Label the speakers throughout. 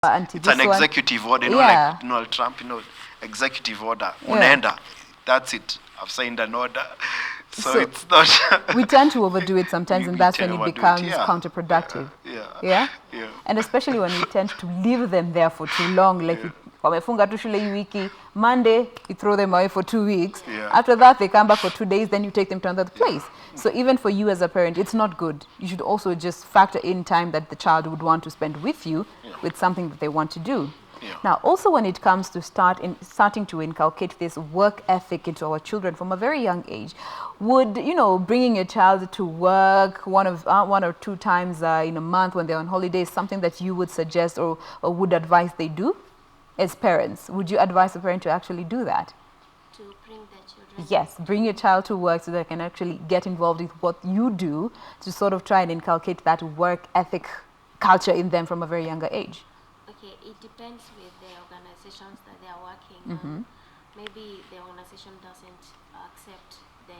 Speaker 1: It's an executive order, like Donald Trump, executive order. Unaenda, that's it. I've signed an order. So it's not.
Speaker 2: We tend to overdo it sometimes, and that's when it becomes counterproductive.
Speaker 1: Yeah.
Speaker 2: And especially when we tend to leave them there for too long, like wamefunga tu shule hii wiki, Monday you throw them away for 2 weeks. After that they come back for 2 days, then you take them to another place. So even for you as a parent, it's not good. You should also just factor in time that the child would want to spend with you with something that they want to do. Now, also when it comes to starting to inculcate this work ethic into our children from a very young age, would, bringing a child to work one or two times in a month when they're on holidays, something that you would suggest or would advise they do as parents? Would you advise a parent to actually do that?
Speaker 3: To bring their children?
Speaker 2: Yes, bring your child to work so they can actually get involved with what you do to sort of try and inculcate that work ethic culture in them from a very younger age.
Speaker 3: Okay, it depends with the organizations that they are working on. Maybe the organization doesn't accept the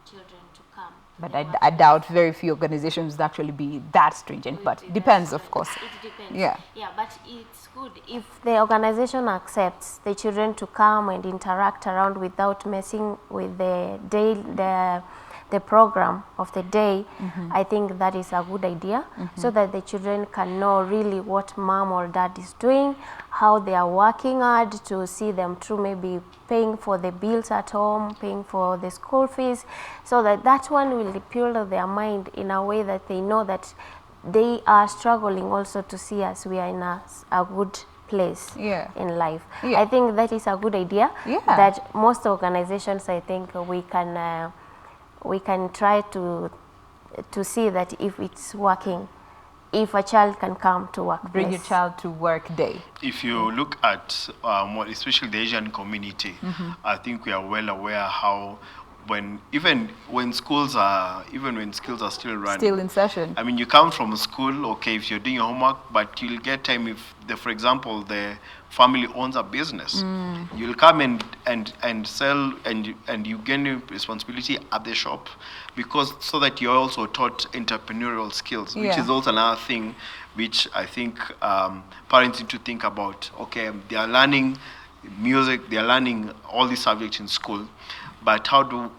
Speaker 3: children to come.
Speaker 2: But I doubt very few organizations would actually be that stringent, but it depends, of course.
Speaker 3: It depends.
Speaker 2: Yeah,
Speaker 3: but it's good if the organization accepts the children to come and interact around without messing with the program of the day. I think that is a good idea, so that the children can know really what mom or dad is doing, how they are working hard to see them through, maybe paying for the bills at home, paying for the school fees, so that one will build their mind in a way that they know that they are struggling also to see us we are in a good place in life. I think that is a good idea that most organizations, I think we can try to see that if it's working, if a child can come to work.
Speaker 2: Bring your child to work day.
Speaker 1: If you look at especially the Asian community, I think we are well aware how even when schools are still running,
Speaker 2: still in session.
Speaker 1: I mean, you come from school, okay, if you're doing your homework, but you'll get time if for example, the family owns a business. You'll come and sell and you gain responsibility at the shop, so that you're also taught entrepreneurial skills, which is also another thing which I think parents need to think about. Okay, they are learning music, they are learning all these subjects in school, but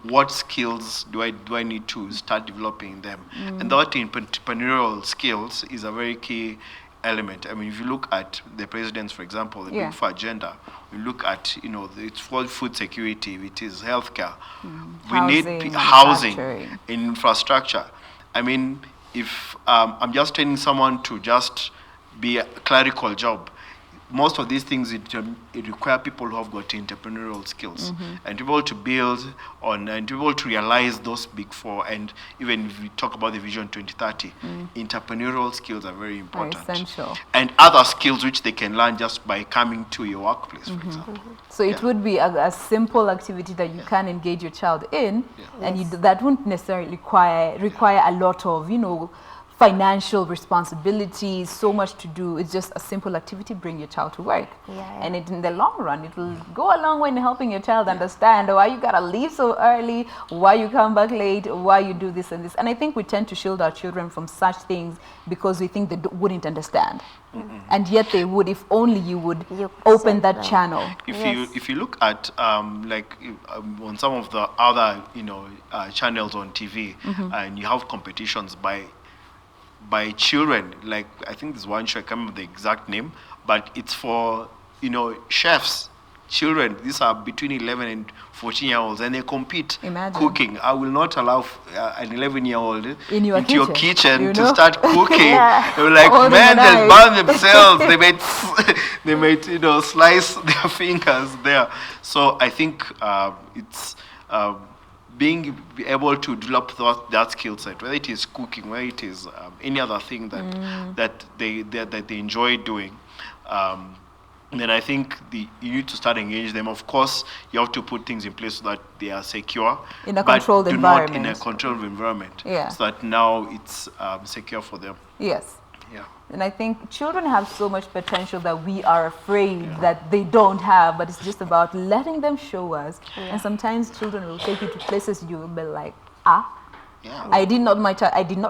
Speaker 1: what skills do I need to start developing them? And that entrepreneurial skills is a very key element. I mean, if you look at the presidents, for example, the Big Four agenda, we look at, it's for food security, it is healthcare. We need housing, infrastructure. I mean, if I'm just training someone to just be a clerical job, most of these things, it require people who have got entrepreneurial skills and to be able to build on and to be able to realize those Big Four. And even if we talk about the Vision 2030, entrepreneurial skills are very important.
Speaker 2: Very essential.
Speaker 1: And other skills which they can learn just by coming to your workplace, for example.
Speaker 2: So it would be a simple activity that you can engage your child in, and that wouldn't necessarily require a lot of, financial responsibilities, so much to do. It's just a simple activity. Bring your child to work, and in the long run, it will go a long way in helping your child understand why you gotta leave so early, why you come back late, why you do this and this. And I think we tend to shield our children from such things because we think they wouldn't understand, and yet they would if only you would open that channel.
Speaker 1: If you look at on some of the other channels on TV, and you have competitions by children, like I think there's one show, I can't remember the exact name, but it's for chefs, children. These are between 11 and 14-year-olds, and they compete cooking. I will not allow an 11-year-old into your kitchen to start cooking. They're like, man, they'll burn themselves. they might slice their fingers there. So I think it's being able to develop that skill set, whether it is cooking, whether it is any other thing that they enjoy doing, then I think you need to start engaging them. Of course, you have to put things in place so that they are secure
Speaker 2: in a controlled environment.
Speaker 1: Not in a controlled environment, so that now it's secure for them.
Speaker 2: Yes. And I think children have so much potential that we are afraid that they don't have, but it's just about letting them show us. And sometimes children will take you to places you will be like,
Speaker 1: Yeah.
Speaker 2: I did not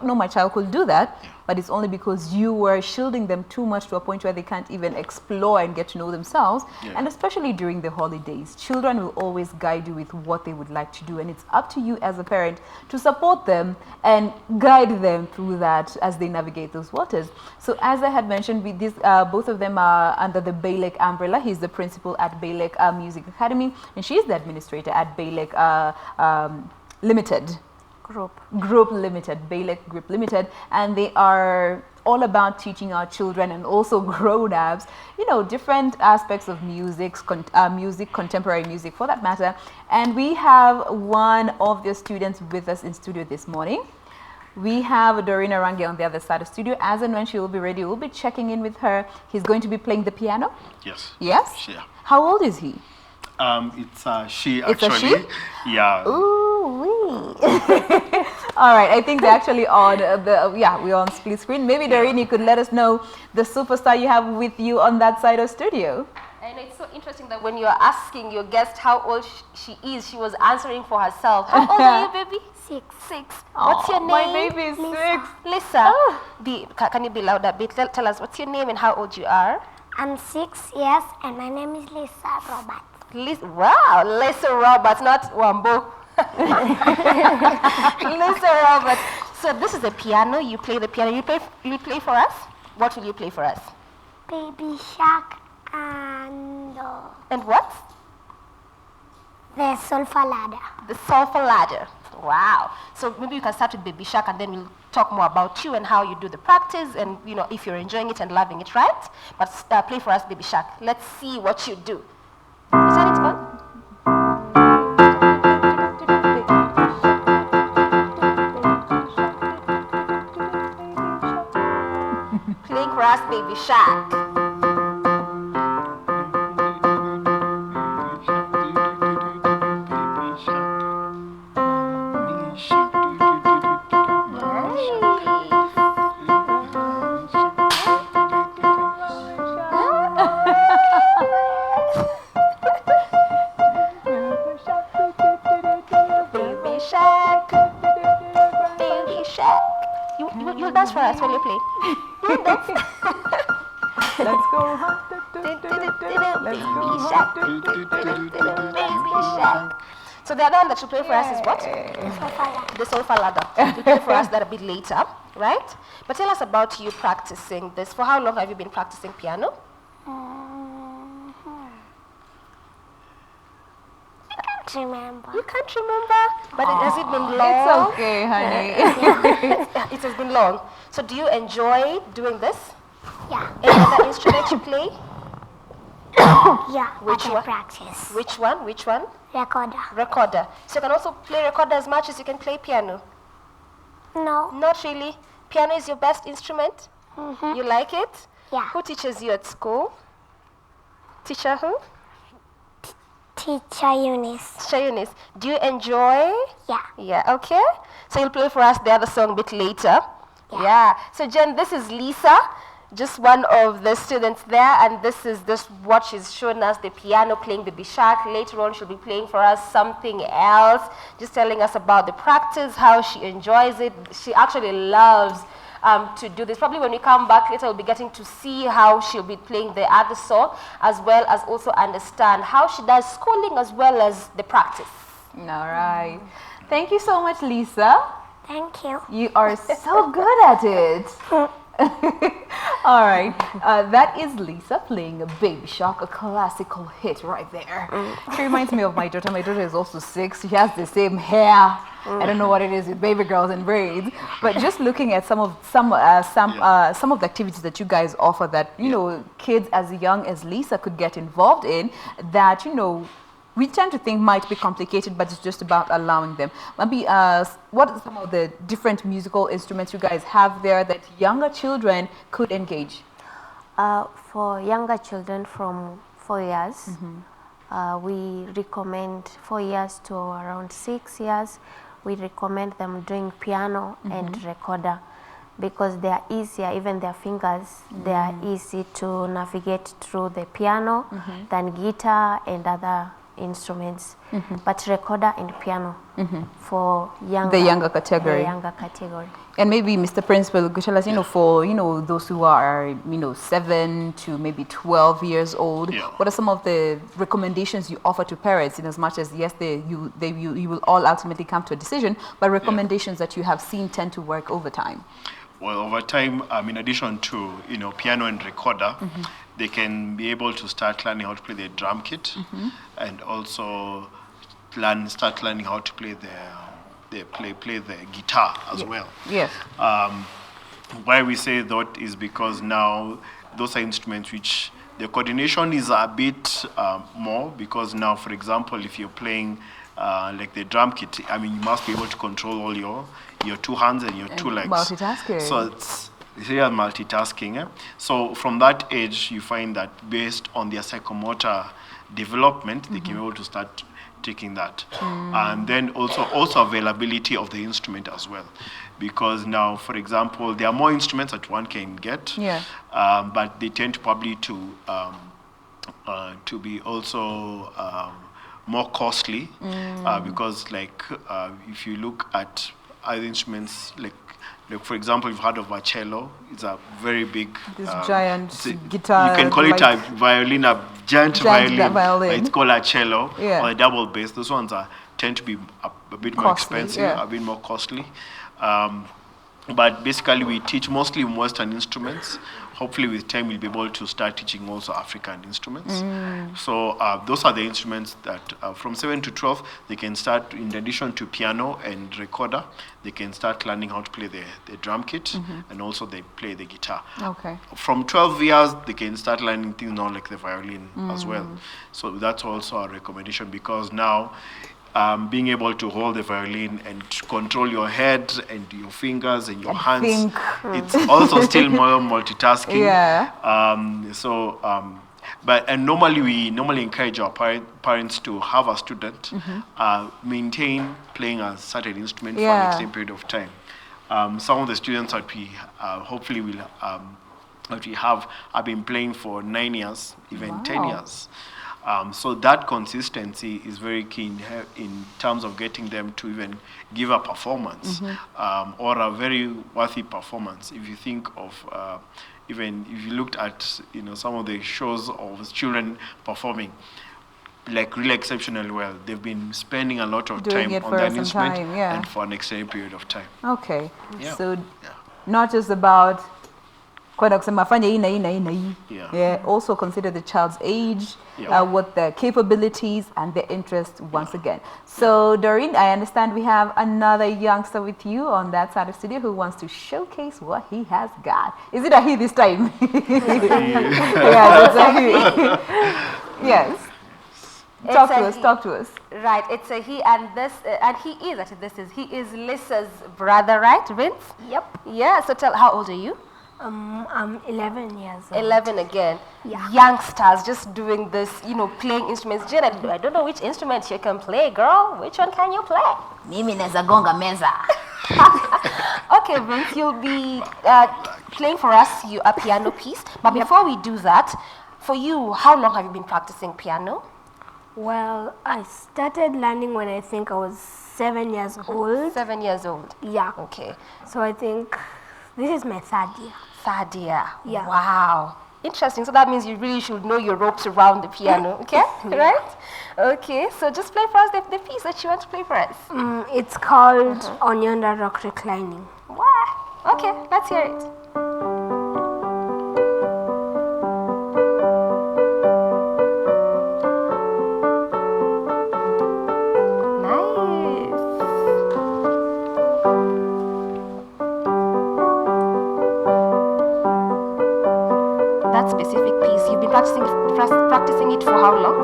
Speaker 2: know my child could do that, but it's only because you were shielding them too much to a point where they can't even explore and get to know themselves.
Speaker 1: Yeah.
Speaker 2: And especially during the holidays, children will always guide you with what they would like to do, and it's up to you as a parent to support them and guide them through that as they navigate those waters. So as I had mentioned, with this, both of them are under the Baylek umbrella. He's the principal at Baylek Music Academy, and she's the administrator at Baylek Limited. Group Limited, Baylek Group Limited, and they are all about teaching our children and also grown-ups, you know, different aspects of music, contemporary music for that matter. And we have one of the students with us in studio this morning. We have Doreen Arangi on the other side of the studio. As and when she will be ready, we'll be checking in with her. He's going to be playing the piano.
Speaker 1: Yes.
Speaker 2: Yes?
Speaker 1: Yeah.
Speaker 2: How old is he?
Speaker 1: It's a she,
Speaker 2: It's a
Speaker 1: actually.
Speaker 2: she?
Speaker 1: Yeah.
Speaker 2: Ooh, all right, I think they're actually on we're on split screen. Maybe Doreen, you could let us know the superstar you have with you on that side of studio.
Speaker 4: And it's so interesting that when you're asking your guest how old she is, she was answering for herself. How old are you, baby?
Speaker 3: 6.
Speaker 4: What's your name?
Speaker 2: My baby is 6.
Speaker 4: Lisa. Can you be louder a bit? Tell us what's your name and how old you are.
Speaker 3: I'm 6 years and my name is Lisa Robert.
Speaker 4: Wow, Lisa Roberts, not Wambo. Lisa Roberts. So this is the piano. You play the piano. You play for us? What will you play for us?
Speaker 3: Baby Shark and
Speaker 4: what?
Speaker 3: the Sulfur Ladder.
Speaker 4: The Sulfur Ladder. Wow. So maybe you can start with Baby Shark and then we'll talk more about you and how you do the practice and, you know, if you're enjoying it and loving it, right? But play for us, Baby Shark. Let's see what you do. Is that it, on? Playing for us, Baby Shark. You'll dance for us when you play. You'll dance.
Speaker 2: Let's go.
Speaker 4: Baby Shark. Baby Shark. So the other one that you play for us is what? The Sulfur Ladder. You play for us that a bit later, right? But tell us about you practicing this. For how long have you been practicing piano?
Speaker 3: I can't remember.
Speaker 4: You can't remember? But has it been long?
Speaker 2: It's okay, honey.
Speaker 4: It has been long. So do you enjoy doing this?
Speaker 3: Yeah.
Speaker 4: Any other instrument you play?
Speaker 3: Yeah.
Speaker 4: Which
Speaker 3: but I
Speaker 4: one?
Speaker 3: practice.
Speaker 4: Which one? Which one?
Speaker 3: Recorder.
Speaker 4: Recorder. So you can also play recorder as much as you can play piano?
Speaker 3: No.
Speaker 4: Not really. Piano is your best instrument? You like it?
Speaker 3: Yeah.
Speaker 4: Who teaches you at school? Teacher who?
Speaker 3: Teacher Eunice.
Speaker 4: Teacher Eunice. Do you enjoy?
Speaker 3: Yeah.
Speaker 4: Yeah, okay. So you'll play for us the other song a bit later. Yeah. So Jen, this is Lisa, just one of the students there, and this is what she's shown us, the piano, playing Baby Shark. Later on, she'll be playing for us something else, just telling us about the practice, how she enjoys it. She actually loves to do this. Probably when we come back later, we'll be getting to see how she'll be playing the other song, as well as also understand how she does schooling as well as the practice.
Speaker 2: All right. Thank you so much, Lisa.
Speaker 3: Thank you.
Speaker 2: You are so good at it. All right. That is Lisa playing a Baby Shark, a classical hit right there. She reminds me of my daughter. My daughter is also 6. She has the same hair. I don't know what it is with baby girls and braids, but just looking at some of the activities that you guys offer that you know kids as young as Lisa could get involved in, that you know we tend to think might be complicated, but it's just about allowing them. Maybe what are some of the different musical instruments you guys have there that younger children could engage?
Speaker 3: For younger children from 4 years, we recommend 4 years to around 6 years. We recommend them doing piano and recorder because they are easier, even their fingers, they are easy to navigate through the piano than guitar and other instruments, but recorder and piano for
Speaker 2: The younger category.
Speaker 3: The younger category.
Speaker 2: And maybe, Mr. Principal, could you tell us, for those who are 7 to maybe 12 years old,
Speaker 1: Yeah.
Speaker 2: what are some of the recommendations you offer to parents? In as much as yes, you will all ultimately come to a decision, but recommendations that you have seen tend to work over time.
Speaker 1: Well, over time, in addition to piano and recorder, they can be able to start learning how to play the drum kit, and also start learning how to play the guitar as well.
Speaker 2: Yes.
Speaker 1: Why we say that is because now those are instruments which the coordination is a bit more, because now, for example, if you're playing like the drum kit, you must be able to control all your 2 hands and your 2 legs.
Speaker 2: Multitasking.
Speaker 1: So it's real multitasking. So from that age, you find that based on their psychomotor development, they can be able to start taking that. And then also availability of the instrument as well. Because now, for example, there are more instruments that one can get, but they tend to probably to be also more costly, because if you look at other instruments, like for example, you've heard of a cello. It's a very big
Speaker 2: giant guitar.
Speaker 1: You can call it a violin, a giant violin. But it's called a cello or a double bass. Those ones tend to be a bit more expensive, a bit more costly. But basically, we teach mostly Western instruments. Hopefully, with time, we'll be able to start teaching also African instruments. So those are the instruments that from 7 to 12, they can start, in addition to piano and recorder, they can start learning how to play the drum kit, and also they play the guitar.
Speaker 2: Okay.
Speaker 1: From 12 years, they can start learning things now like the violin as well. So that's also a recommendation, because now, being able to hold the violin and control your head and your fingers and your hands, it's also still more multitasking. And normally we encourage our parents to have a student maintain playing a certain instrument for an extended period of time. Some of the students that we hopefully will that we have been playing for 9 years, even 10 years. So that consistency is very key in terms of getting them to even give a performance, or a very worthy performance. If you think of, even if you looked at some of the shows of children performing, like really exceptionally well, they've been spending a lot of time on that instrument and for an extended period of time.
Speaker 2: Okay, so not just about also consider the child's age, what their capabilities and their interests once again. So Doreen, I understand we have another youngster with you on that side of the studio who wants to showcase what he has got. Is it a he this time? It's a he. Yes. Talk to us.
Speaker 4: Right, it's a he, and he is Lissa's brother, right, Vince?
Speaker 5: Yep.
Speaker 4: Yeah, so how old are you?
Speaker 5: I'm 11 years old.
Speaker 4: 11 again.
Speaker 5: Yeah.
Speaker 4: Youngsters just doing this, playing instruments. Jen, I don't know which instrument you can play, girl. Which one can you play?
Speaker 2: Mimi neza gonga meza.
Speaker 4: Okay, Vince, you'll be playing for us a piano piece. But before we do that, for you, how long have you been practicing piano?
Speaker 5: Well, I started learning when I think I was 7 years old.
Speaker 4: 7 years old?
Speaker 5: Yeah.
Speaker 4: Okay.
Speaker 5: So I think this is my 3rd year.
Speaker 4: 3rd year?
Speaker 5: Yeah.
Speaker 4: Wow. Interesting. So that means you really should know your ropes around the piano, okay? Right? Okay, so just play for us the piece that you want to play for us.
Speaker 5: It's called Onyonda Rock Reclining.
Speaker 4: Wow. Okay, let's hear it. Specific piece. You've been practicing it for how long?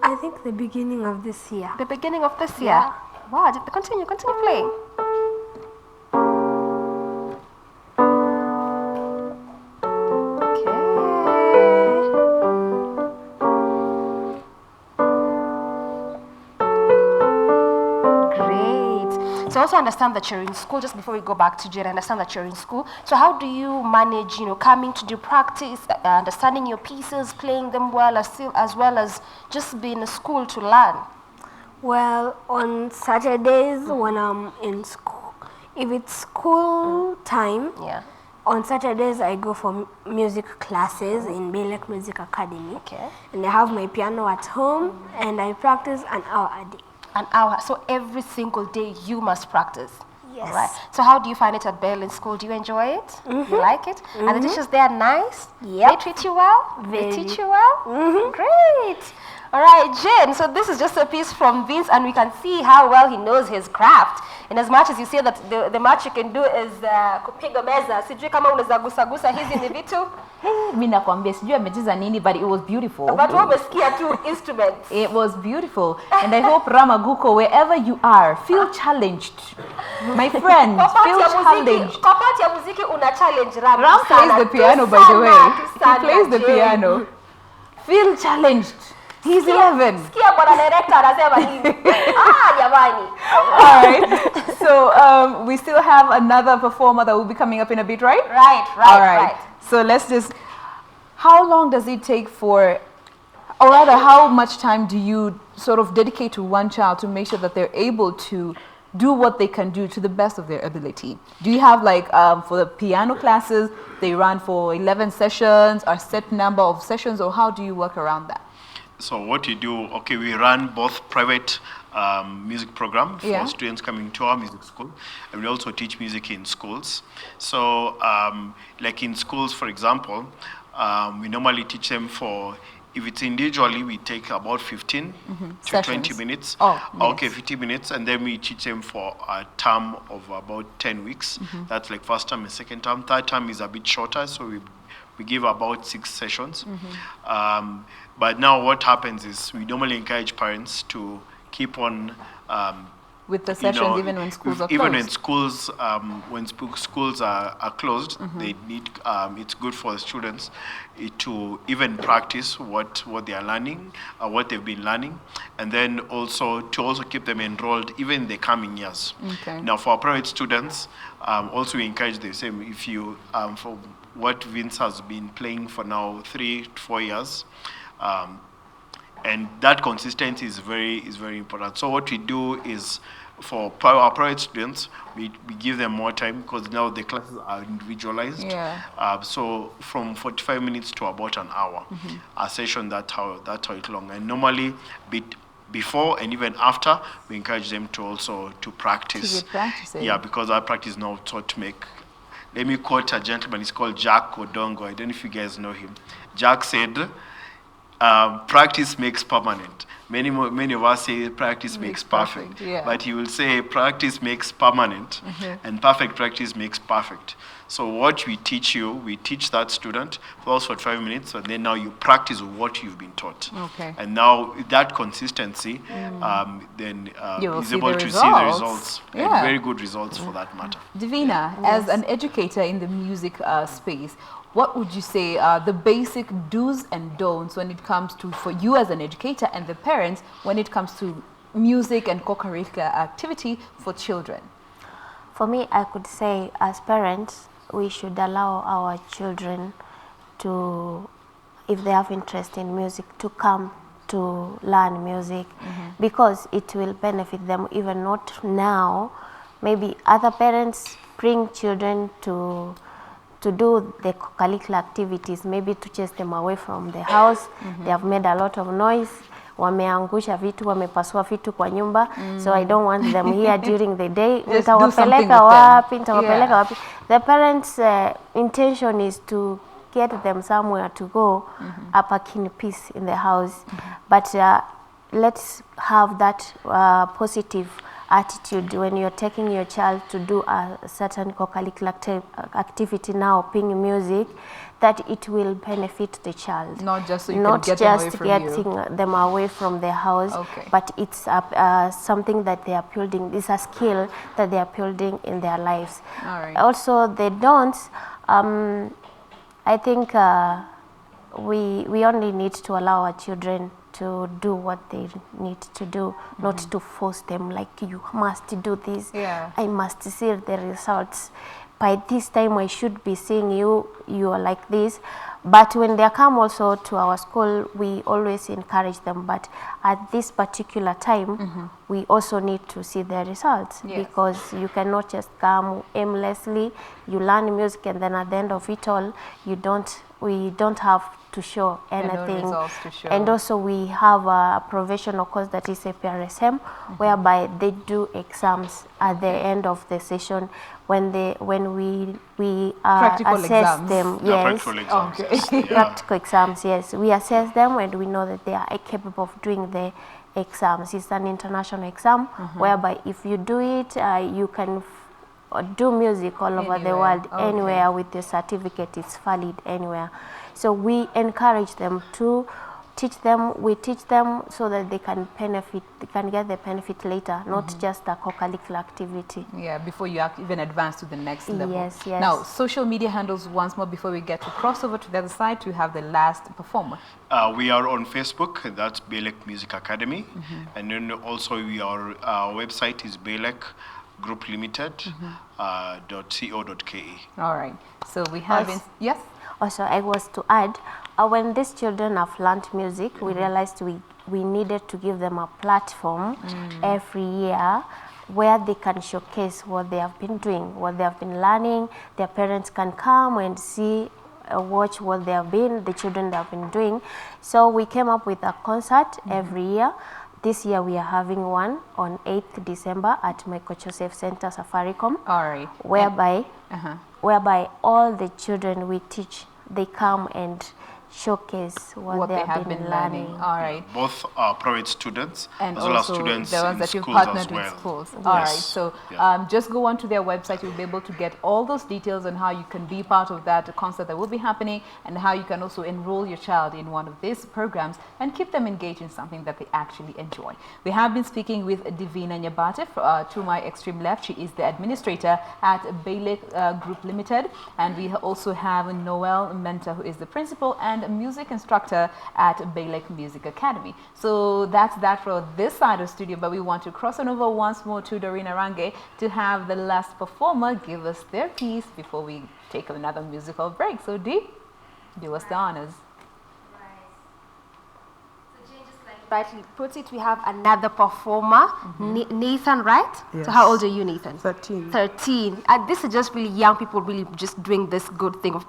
Speaker 5: I think the beginning of this year.
Speaker 4: The beginning of this year? Wow, continue playing. also understand that you're in school. Just before we go back to Jane, I understand that you're in school. So how do you manage, coming to do practice, understanding your pieces, playing them well, as well as just being in school to learn?
Speaker 5: Well, on Saturdays when I'm in school, if it's school time,
Speaker 4: Yeah.
Speaker 5: on Saturdays I go for music classes in Baylek Music Academy.
Speaker 4: Okay.
Speaker 5: And I have my piano at home and I practice an hour a day.
Speaker 4: An hour. So every single day you must practice.
Speaker 5: Yes.
Speaker 4: All right. So how do you find it at Berlin School? Do you enjoy it? You like it? Are the teachers there nice?
Speaker 5: Yep.
Speaker 4: They treat you well? They
Speaker 5: Very.
Speaker 4: teach you well? Great. All right, Jane, so this is just a piece from Vince, and we can see how well he knows his craft. In as much as you say that the much you can do is kupiga meza, sijui kama unaweza gusa hizi ni vitu.
Speaker 2: Mimi nakwambia sijui amecheza nini, but it was beautiful.
Speaker 4: But wewe umesikia tu instruments.
Speaker 2: It was beautiful. And I hope Ramaguko, wherever you are, feel challenged. My friend, feel challenged.
Speaker 4: Kwa part ya muziki una challenge Ram.
Speaker 2: Ram plays the piano, by the way. He plays the piano. Feel challenged. He's 11.
Speaker 4: Sikia bwana director anasema nini? Jamani.
Speaker 2: All right. So we still have another performer that will be coming up in a bit, right?
Speaker 4: Right.
Speaker 2: All right. So let's just, how long does it take for, or rather how much time do you sort of dedicate to one child to make sure that they're able to do what they can do to the best of their ability? Do you have like, for the piano classes, they run for 11 sessions or set number of sessions, or how do you work around that?
Speaker 1: So what we do, okay, we run both private music programs
Speaker 2: Yeah.
Speaker 1: for students coming to our music school, and we also teach music in schools. So like in schools, for example, we normally teach them for, if it's individually, we take about 15 to
Speaker 2: Sessions.
Speaker 1: 20 minutes.
Speaker 2: Oh,
Speaker 1: Okay,
Speaker 2: minutes.
Speaker 1: 50 minutes, and then we teach them for a term of about 10 weeks. That's like first term and second term. Third term is a bit shorter, so we give about 6 sessions. But now what happens is we normally encourage parents to keep on
Speaker 2: With the sessions, even when schools are closed?
Speaker 1: Even when schools are closed, they need, it's good for the students to even practice what they are learning, what they've been learning, and then also to keep them enrolled even in the coming years.
Speaker 2: Okay.
Speaker 1: Now for our private students, also we encourage the same. If you, for what Vince has been playing for now 3 to 4 years, and that consistency is very important. So what we do is, for our private students, we give them more time because now the classes are individualized.
Speaker 2: Yeah.
Speaker 1: So from 45 minutes to about an hour, a session that's how it's long. And normally, before and even after, we encourage them to also to practice.
Speaker 2: To get practicing.
Speaker 1: Yeah, because our practice now taught to make. Let me quote a gentleman. He's called Jack Odongo. I don't know if you guys know him. Jack said, practice makes permanent. Many of us say practice makes perfect.
Speaker 2: Yeah.
Speaker 1: But he will say practice makes permanent, and perfect practice makes perfect. So what we teach that student for those 45 minutes, and then now you practice what you've been taught.
Speaker 2: Okay.
Speaker 1: And now that consistency, then
Speaker 2: You'll
Speaker 1: is
Speaker 2: see
Speaker 1: able
Speaker 2: the
Speaker 1: to see the
Speaker 2: results.
Speaker 1: results,
Speaker 2: Yeah.
Speaker 1: and very good results for that matter.
Speaker 2: Divina, as an educator in the music space, what would you say are the basic do's and don'ts when it comes to, for you as an educator and the parents, when it comes to music and co-curricular activity for children?
Speaker 3: For me, I could say as parents, we should allow our children to, if they have interest in music, to come to learn music, because it will benefit them, even not now. Maybe other parents bring children to do the curricular activities, maybe to chase them away from the house. They have made a lot of noise. Wameangusha vitu, wamepasua vitu kwa nyumba. So I don't want them here during the day. Nitawapeleka wapi, nitawapeleka wapi. The parents' intention is to get them somewhere to go, a packing peace in the house. But let's have that positive attitude when you're taking your child to do a certain co-curricular activity now, playing music, that it will benefit the child.
Speaker 2: Not just so you can get them away from you.
Speaker 3: Not just getting them away from the house, but it's something that they are building. It's a skill that they are building in their lives.
Speaker 2: All right.
Speaker 3: Also, the don'ts, I think we only need to allow our children to do what they need to do, not to force them like you must do this.
Speaker 2: Yeah.
Speaker 3: I must see the results. By this time I should be seeing you are like this. But when they come also to our school, we always encourage them. But at this particular time, we also need to see the results.
Speaker 2: Yes.
Speaker 3: Because you cannot just come aimlessly, you learn music, and then at the end of it all, we don't have to show anything.
Speaker 2: results to show.
Speaker 3: And also we have a professional course that is a PRSM, whereby they do exams at the end of the session when we
Speaker 2: Practical
Speaker 3: assess
Speaker 2: exams.
Speaker 3: them.
Speaker 1: Yeah,
Speaker 3: Yes.
Speaker 1: practical exams.
Speaker 2: Okay.
Speaker 1: Yes. Yeah.
Speaker 3: Practical exams, yes. We assess them and we know that they are capable of doing the exams. It's an international exam whereby if you do it, you can do music all over the
Speaker 2: Anywhere.
Speaker 3: world,
Speaker 2: Okay.
Speaker 3: anywhere with your certificate. It's valid anywhere. So we encourage them to teach them. We teach them so that they can benefit. They can get the benefit later, not just a co-curricular activity.
Speaker 2: Yeah, before you even advance to the next level.
Speaker 3: Yes, yes.
Speaker 2: Now, social media handles once more before we get to cross over to the other side to have the last performer.
Speaker 1: We are on Facebook, that's Belek Music Academy. And then also our website is Belek Group Limited .co.ke.
Speaker 2: All right. So we have yes.
Speaker 3: Also, I was to add, when these children have learned music, we realized we needed to give them a platform every year where they can showcase what they have been doing, what they have been learning. Their parents can come and see, watch what the children have been doing. So we came up with a concert every year. This year we are having one on 8th December at Michael Joseph Center, Safaricom.
Speaker 2: All right.
Speaker 3: Whereby all the children we teach, they come and showcase what they have been learning.
Speaker 2: All right.
Speaker 1: Both private students
Speaker 2: And
Speaker 1: as well as
Speaker 2: also
Speaker 1: students
Speaker 2: the ones
Speaker 1: in
Speaker 2: that you've
Speaker 1: schools as
Speaker 2: partnered
Speaker 1: well.
Speaker 2: with schools. All right.
Speaker 1: Yes.
Speaker 2: So
Speaker 1: Yeah.
Speaker 2: just go on to their website. You'll be able to get all those details on how you can be part of that concert that will be happening and how you can also enroll your child in one of these programs and keep them engaged in something that they actually enjoy. We have been speaking with Divina Nyabate. To my extreme left, she is the administrator at Belek Group Limited. And we also have Noel Menta, who is the principal and music instructor at Belek Music Academy. So that's that for this side of the studio, but we want to cross on over once more to Doreen Arange to have the last performer give us their piece before we take another musical break. So Dee, do us the honors.
Speaker 4: Rightly put it, we have another performer, Nathan, right?
Speaker 6: Yes.
Speaker 4: So how old are you, Nathan?
Speaker 6: 13.
Speaker 4: 13. And this is just really young people really just doing this good thing of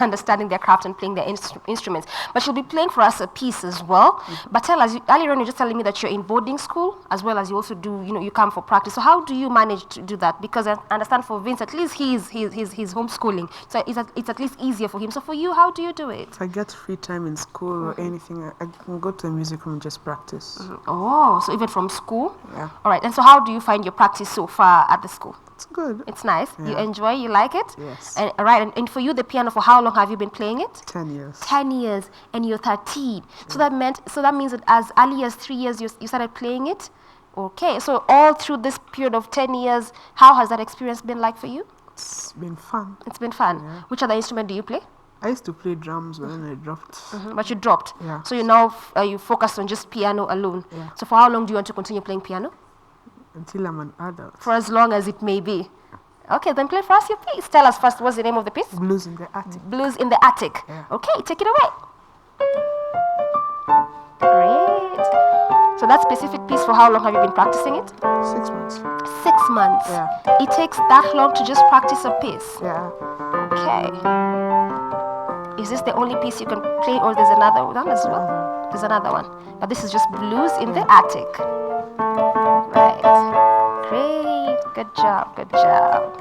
Speaker 4: understanding their craft and playing their instruments. But she'll be playing for us a piece as well. But tell us, earlier on you're just telling me that you're in boarding school as well as you also do, you come for practice. So how do you manage to do that? Because I understand for Vince, at least he's homeschooling. So it's at least easier for him. So for you, how do you do it?
Speaker 6: If I get free time in school or anything, I can go to the music room and just practice.
Speaker 4: Oh, so even from school?
Speaker 6: Yeah.
Speaker 4: All right. And so how do you find your practice so far at the school?
Speaker 6: It's good.
Speaker 4: It's nice. You
Speaker 6: Yeah.
Speaker 4: enjoy, you like it?
Speaker 6: Yes.
Speaker 4: And, all right. And for you, the piano, for how long have you been playing it?
Speaker 6: 10 years.
Speaker 4: 10 years. And you're 13. So that means that as early as 3 years, you started playing it? Okay. So all through this period of 10 years, how has that experience been like for you?
Speaker 6: It's been fun.
Speaker 4: It's been fun.
Speaker 6: Yeah.
Speaker 4: Which other instrument do you play?
Speaker 6: I used to play drums, but then I dropped.
Speaker 4: But you dropped.
Speaker 6: Yeah.
Speaker 4: So you now you focus on just piano alone.
Speaker 6: Yeah.
Speaker 4: So for how long do you want to continue playing piano?
Speaker 6: Until I'm an adult.
Speaker 4: For as long as it may be. Okay, then play for us your piece. Tell us first, what's the name of the piece?
Speaker 6: Blues in the attic.
Speaker 4: Blues in the Attic.
Speaker 6: Yeah.
Speaker 4: Okay, take it away. Great. So that specific piece, for how long have you been practicing it?
Speaker 6: 6 months.
Speaker 4: 6 months.
Speaker 6: Yeah.
Speaker 4: It takes that long to just practice a piece.
Speaker 6: Yeah.
Speaker 4: Okay. Is this the only piece you can play, or there's another one as well? There's another one. But this is just Blues in the Attic. Right. Great. Good job. Good job.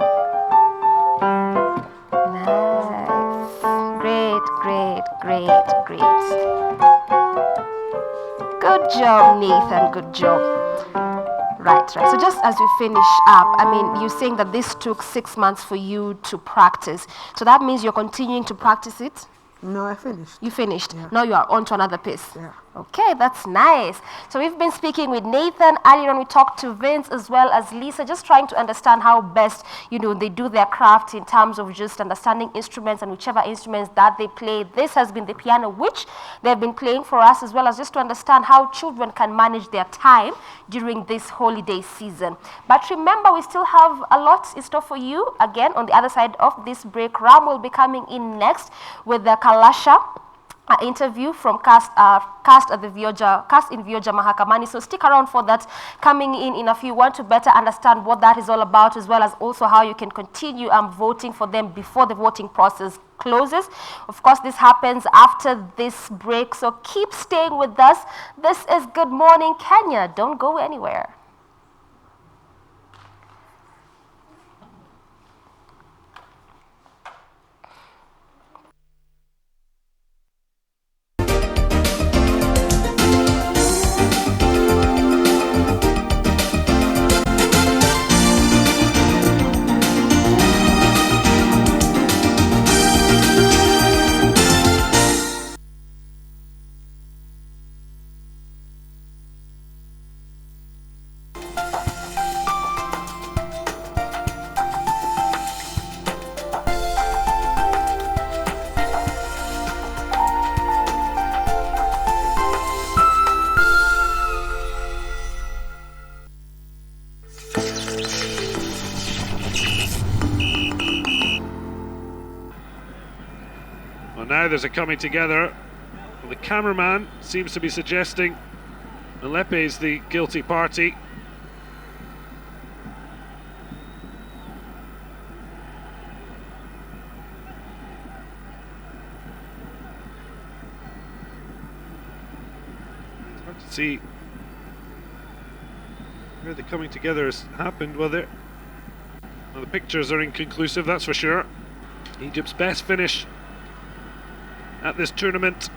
Speaker 4: Nice. Great, great, great, great. Good job, Nathan. Good job. Right. So just as we finish up, I mean, you're saying that this took 6 months for you to practice. So that means you're continuing to practice it?
Speaker 6: No, I finished.
Speaker 4: You finished.
Speaker 6: Yeah.
Speaker 4: Now you are on to another piece.
Speaker 6: Yeah.
Speaker 4: Okay, that's nice. So we've been speaking with Nathan. Earlier on, we talked to Vince as well as Lisa, just trying to understand how best, they do their craft in terms of just understanding instruments and whichever instruments that they play. This has been the piano, which they've been playing for us, as well as just to understand how children can manage their time during this holiday season. But remember, we still have a lot in store for you. Again, on the other side of this break, Ram will be coming in next with the Kalasha interview from cast in Vioja Mahakamani. So stick around for that coming in a few. Want to better understand what that is all about, as well as also how you can continue voting for them before the voting process closes. Of course, this happens after this break, so keep staying with us. This is Good Morning Kenya. Don't go anywhere.
Speaker 7: Now there's a coming together. The cameraman seems to be suggesting Malepe is the guilty party. It's hard to see where the coming together has happened. Well, the pictures are inconclusive, that's for sure. Egypt's best finish at this tournament.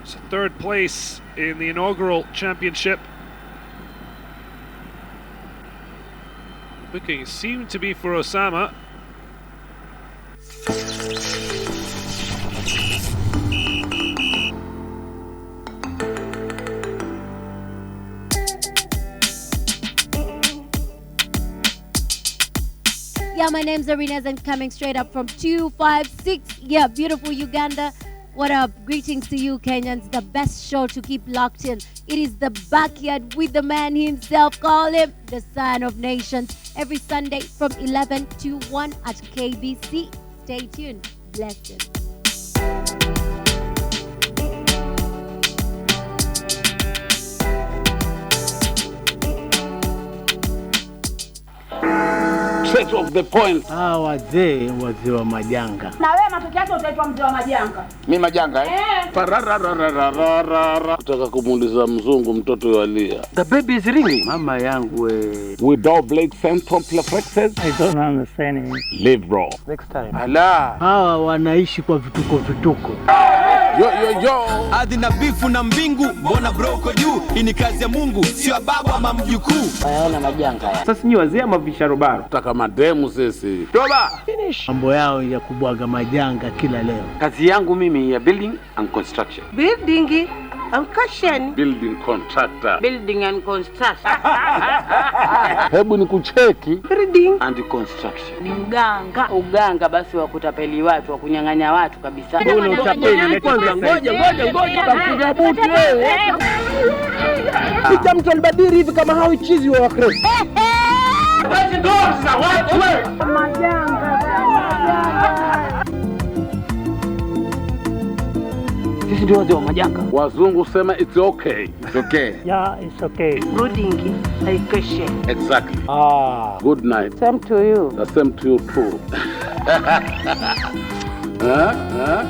Speaker 7: It's third place in the inaugural championship. Booking seemed to be for Osama.
Speaker 8: Yeah, my name's Arinez and coming straight up from 256. Yeah, beautiful Uganda. What up? Greetings to you, Kenyans. The best show to keep locked in. It is The Backyard with the man himself. Call him the Son of Nations. Every Sunday from 11 to 1 at KBC. Stay tuned. Blessed.
Speaker 9: Set of the point.
Speaker 10: Wazee wa majanga.
Speaker 11: Na wewe matokeo yake utaitwa mzee wa majanga.
Speaker 9: Mimi majanga Kutaka kumuuliza mzungu mtoto walia.
Speaker 10: The baby is ringing. Mama yangu
Speaker 9: Without Blake Phantom Plafrexes.
Speaker 10: I don't understand it.
Speaker 9: Live bro.
Speaker 10: Next time.
Speaker 9: Ala.
Speaker 10: Hawa wanaishi kwa vituko.
Speaker 9: Yo.
Speaker 12: Ardhi na bifu na mbingu, mbona bro uko juu? Hii ni kazi ya Mungu, sio baba ama mjukuu.
Speaker 10: Hayaona majanga. Sasa ni wazee ama visharobaro.
Speaker 9: Taka mademu sisi.
Speaker 10: Toba. Finish. Mambo yao ya kubwaga majanga kila leo.
Speaker 13: Kazi yangu mimi ya building and construction.
Speaker 11: Building and construction.
Speaker 9: Building contractor.
Speaker 11: Building and construction.
Speaker 9: Hebu ni kucheki.
Speaker 11: Building
Speaker 13: and construction.
Speaker 11: Ni mganga.
Speaker 14: Uganga basi wa kutapeli watu, wa kunyang'anya watu kabisa.
Speaker 10: Wewe unatapeli kwanza, ngoja utakuja buti wewe. Kicha mtu albadiri hivi kama hao chizi wa Wakristo.
Speaker 9: Basi ndo za watu wewe.
Speaker 11: Majanga.
Speaker 13: Sisi ndio wazee wa majanga.
Speaker 9: Wazungu sema it's okay. It's okay.
Speaker 10: Yeah, it's okay.
Speaker 11: Building and construction.
Speaker 9: Exactly. Good night.
Speaker 14: Same to you.
Speaker 9: The same to you too. Huh?